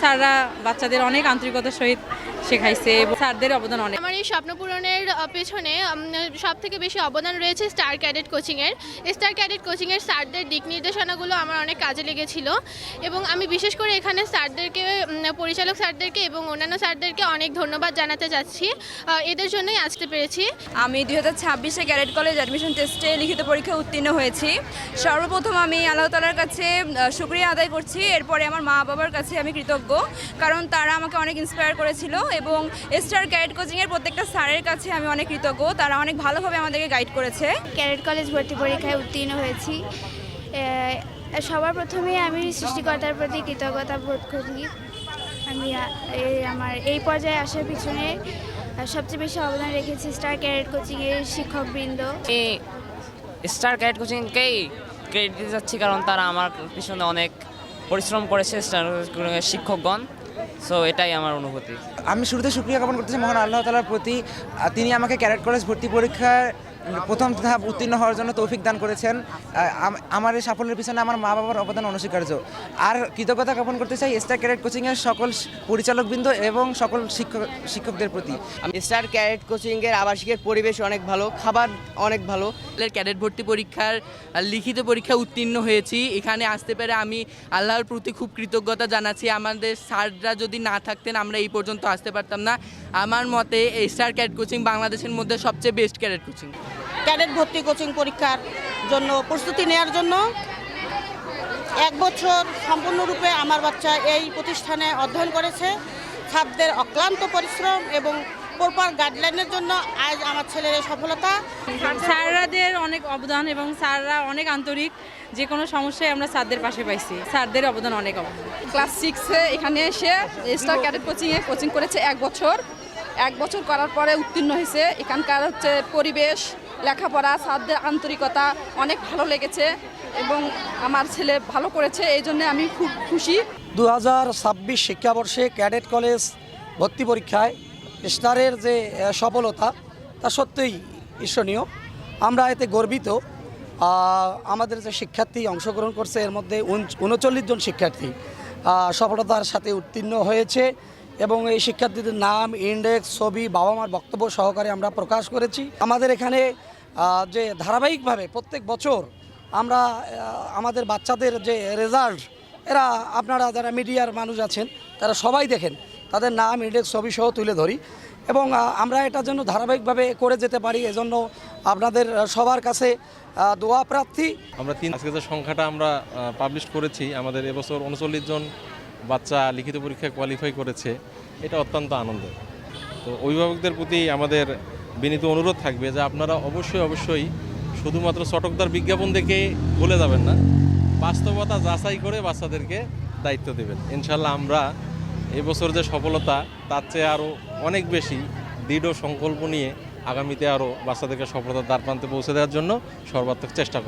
স্যাররা বাচ্চাদের অনেক আন্তরিকতার সহিত শেখাইছে, স্যারদের অবদান অনেক। আমার এই স্বপ্ন পূরণের পেছনে সব থেকে বেশি অবদান রয়েছে স্টার ক্যাডেট কোচিংয়ের। স্টার ক্যাডেট কোচিংয়ের স্যারদের দিক নির্দেশনাগুলো আমার অনেক কাজে লেগেছিল এবং আমি বিশেষ করে এখানে স্যারদেরকে, পরিচালক স্যারদেরকে এবং অন্যান্য স্যারদেরকে অনেক ধন্যবাদ জানাতে চাচ্ছি, এদের জন্যই আসতে পেরেছি। আমি 2026-এ ক্যাডেট কলেজ অ্যাডমিশন টেস্টে লিখিত পরীক্ষায় উত্তীর্ণ হয়েছি। সর্বপ্রথম আমি আল্লাহ তাআলার কাছে শুকরিয়া আদায় করছি। এরপরে আমার মা বাবার কাছে আমি কৃতজ্ঞ, কারণ তারা আমাকে অনেক ইন্সপায়ার করেছিল এবং স্টার ক্যাডেট কোচিংয়ের প্রত্যেকটা স্যারের কাছে আমি অনেক কৃতজ্ঞ। তারা অনেক ভালোভাবে আমাদেরকে গাইড করেছে। ক্যাডেট কলেজ ভর্তি পরীক্ষায় উত্তীর্ণ হয়েছি। সবার প্রথমে আমি সৃষ্টিকর্তার প্রতি কৃতজ্ঞতা বোধ করি। আমি আমার এই পর্যায়ে আসার পিছনে সবচেয়ে বেশি অবদান রেখেছি স্টার ক্যাডেট কোচিংয়ের শিক্ষকবৃন্দ। স্টার ক্যাডেট কোচিংকেই ক্রেডিট দিতে যাচ্ছি, কারণ তারা আমার পিছনে অনেক পরিশ্রম করেছে, স্টার কোচিংয়ের শিক্ষকগণ। সো এটাই আমার অনুভূতি। আমি শুরুতে শুকরিয়া জ্ঞাপন করতেছি মহান আল্লাহ তাআলার প্রতি। তিনি আমাকে ক্যাডেট কলেজ ভর্তি পরীক্ষার প্রথম ধাপ উত্তীর্ণ হওয়ার জন্য তৌফিক দান করেছেন। আমার এই সাফল্যের পিছনে আমার মা বাবার অবদান অনস্বীকার্য। আর কৃতজ্ঞতা জ্ঞাপন করতে চাই স্টার ক্যাডেট কোচিংয়ের সকল পরিচালকবৃন্দ এবং সকল শিক্ষকদের প্রতি। স্টার ক্যাডেট কোচিংয়ের আবাসিকের পরিবেশ অনেক ভালো, খাবার অনেক ভালো। ক্যাডেট ভর্তি পরীক্ষার লিখিত পরীক্ষা উত্তীর্ণ হয়েছি। এখানে আসতে পেরে আমি আল্লাহর প্রতি খুব কৃতজ্ঞতা জানাচ্ছি। আমাদের স্যাররা যদি না থাকতেন আমরা এই পর্যন্ত আসতে পারতাম না। আমার মতে স্টার ক্যাডেট কোচিং বাংলাদেশের মধ্যে সবচেয়ে বেস্ট ক্যাডেট কোচিং। ক্যাডেট ভর্তি কোচিং পরীক্ষার জন্য প্রস্তুতি নেওয়ার জন্য 1 বছর সম্পূর্ণরূপে আমার বাচ্চা এই প্রতিষ্ঠানে অধ্যয়ন করেছে। ছাত্রদের অক্লান্ত পরিশ্রম এবং প্রপার গাইডলাইনের জন্য আজ আমার ছেলের এই সফলতা। স্যাররাদের অনেক অবদান এবং স্যাররা অনেক আন্তরিক। যে কোনো সমস্যায় আমরা স্যারদের পাশে পাইছি, স্যারদের অবদান অনেক। ক্লাস 6-এ এখানে এসে স্টার ক্যাডেট কোচিংয়ে কোচিং করেছে 1 বছর। 1 বছর করার পরে উত্তীর্ণ হয়েছে। এখানকার পরিবেশ, লেখাপড়া, স্যারদের আন্তরিকতা অনেক ভালো লেগেছে এবং আমার ছেলে ভালো করেছে, এই জন্য আমি খুব খুশি। 2026 শিক্ষাবর্ষে ক্যাডেট কলেজ ভর্তি পরীক্ষায় স্টারের যে সফলতা তা সত্যিই ঈর্ষণীয়। আমরা এতে গর্বিত। আমাদের যে শিক্ষার্থী অংশগ্রহণ করছে এর মধ্যে 39 জন শিক্ষার্থী সফলতার সাথে উত্তীর্ণ হয়েছে এবং এই শিক্ষার্থীদের নাম, ইন্ডেক্স, ছবি, বাবা মার বক্তব্য সহকারে আমরা প্রকাশ করেছি। আমাদের এখানে যে ধারাবাহিকভাবে প্রত্যেক বছর আমরা আমাদের বাচ্চাদের যে রেজাল্ট, এরা আপনারা যারা মিডিয়ার মানুষ আছেন তারা সবাই দেখেন, তাদের নাম, ইন্ডেক্স, ছবি সহ তুলে ধরি এবং আমরা এটার জন্য ধারাবাহিকভাবে করে যেতে পারি। এজন্য আপনাদের সবার কাছে দোয়া প্রার্থী। আমরা আজকে যে সংখ্যাটা আমরা পাবলিশ করেছি, আমাদের এবছর 39 জন বাচ্চা লিখিত পরীক্ষায় কোয়ালিফাই করেছে, এটা অত্যন্ত আনন্দের। তো অভিভাবকদের প্রতি আমাদের বিনীত অনুরোধ থাকবে যে আপনারা অবশ্যই শুধুমাত্র চটকদার বিজ্ঞাপন দেখে ভুলে যাবেন না, বাস্তবতা যাচাই করে বাচ্চাদেরকে দায়িত্ব দেবেন। ইনশাল্লাহ আমরা এবছর যে সফলতা তার চেয়ে আরও অনেক বেশি দৃঢ় সংকল্প নিয়ে আগামীতে আরও বাচ্চাদেরকে সফলতার দ্বার প্রান্তে পৌঁছে দেওয়ার জন্য সর্বাত্মক চেষ্টা করব।